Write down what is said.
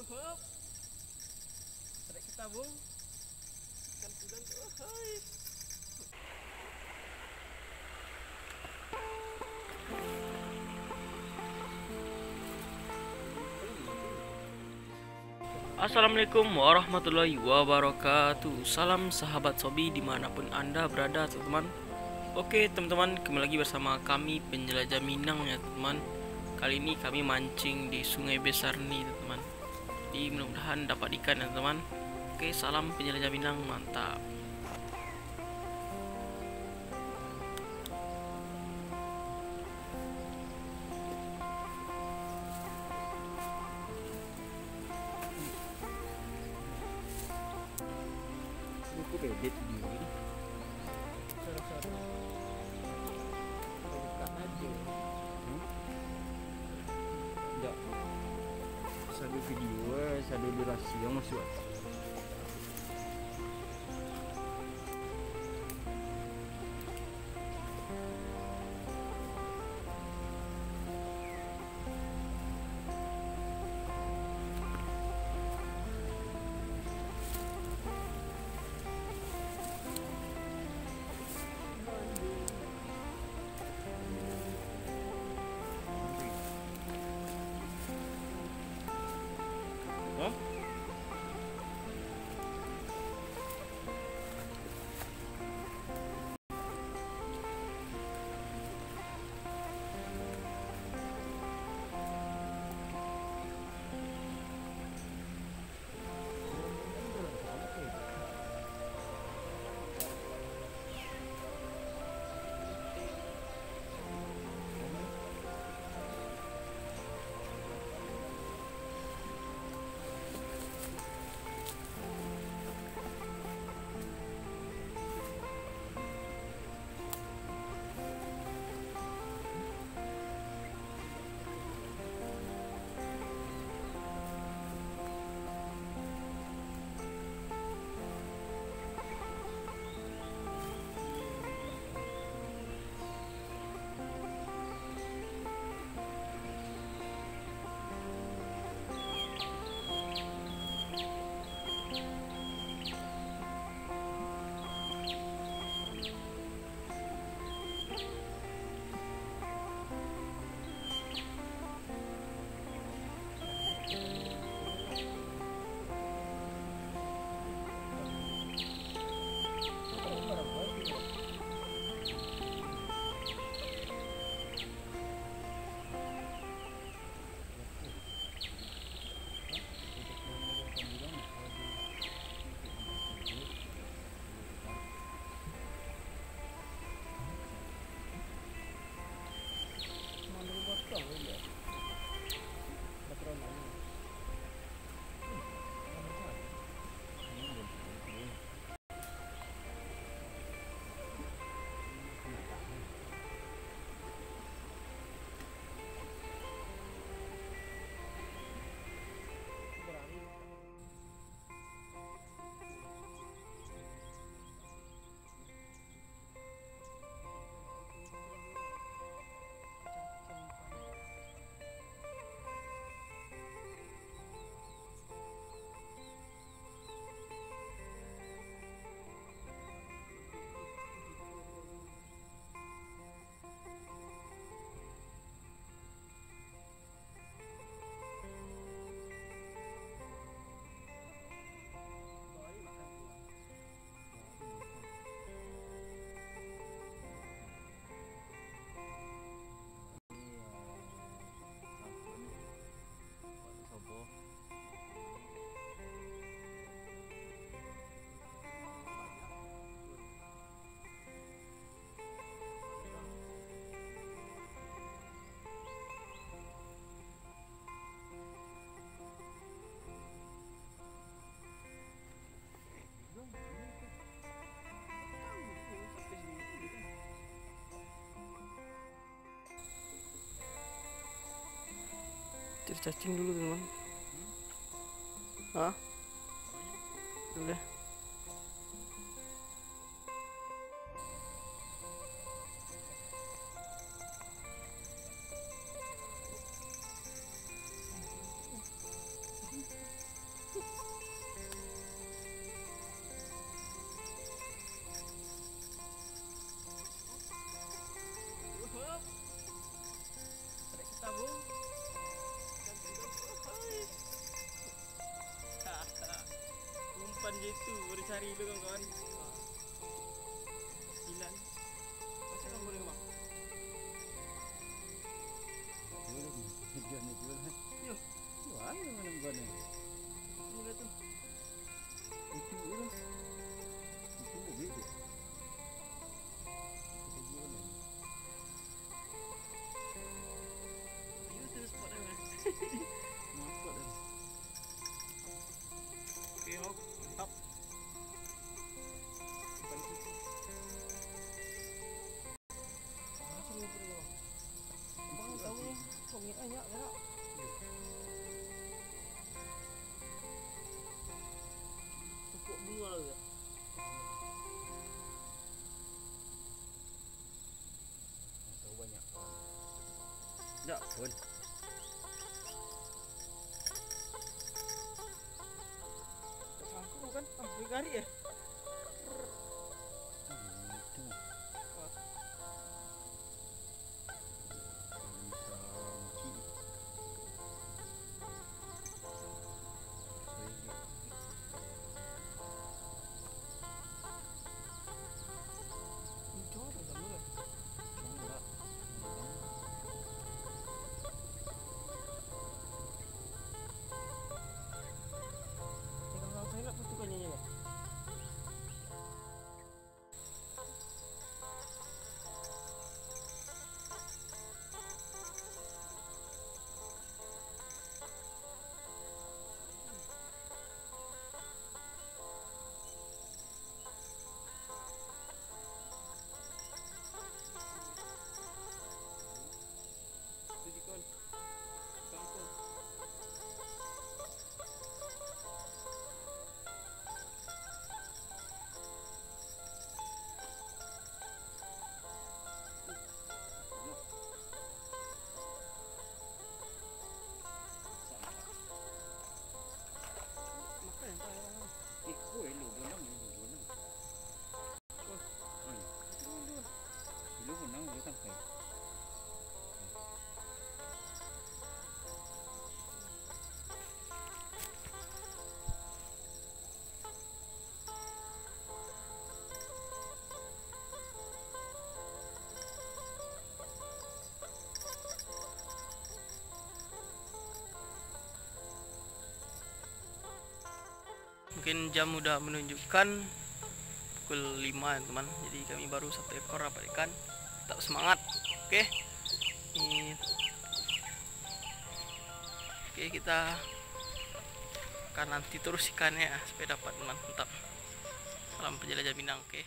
Hup. Tarik kita bung. Ikan tudan. Hai. Assalamualaikum warahmatullahi wabarakatuh. Salam sahabat Sobi dimanapun anda berada teman-teman. Oke teman-teman, kembali lagi bersama kami penjelajah Minang ya teman. Kali ini kami mancing di sungai besar nih teman. Jadi mudah-mudahan dapat ikan ya teman. Oke, salam penjelajah Minang, mantap. Aku edit video ini. Dekat aja. Enggak. Satu video, satu durasi yang masuk. Hah? Cacing dulu teman. Hah? Boleh. Umpan je itu baru cari dulu kawan-kawan. 9. Macam mana boleh bang? Jual lagi. Jual ni jual kan. Yo, Jual yang mana bukan ni? ini dah tu. Itu lah. Itu mobil tu. Kita jual lagi. Ini tu spot dah. Nampak dah. Okey, hok, mantap. Umpan situ. Macam ni boleh bang. Bang tahu ni, kau ni banyak tak? Tepuk bunga ke? Tahu banyak. Tak pun. Tak sangkut kan? Ah, dia garik eh? Itu. Ah. Hijau tak sama kan? Kalau saya nak putukannya je bang. Itu dikon. Sangkut. Makan tak lah. Kau elok bonang ni, bonang. Ai, Dulu. elok bonang dia sampai. Mungkin jam udah menunjukkan pukul 5 ya teman. Jadi kami baru 1 ekor dapat ikan. Tetap semangat. Oke. Ini. Oke, kita akan nanti terus ikannya ya, supaya dapat teman. Mantap. Salam penjelajah Minang, oke.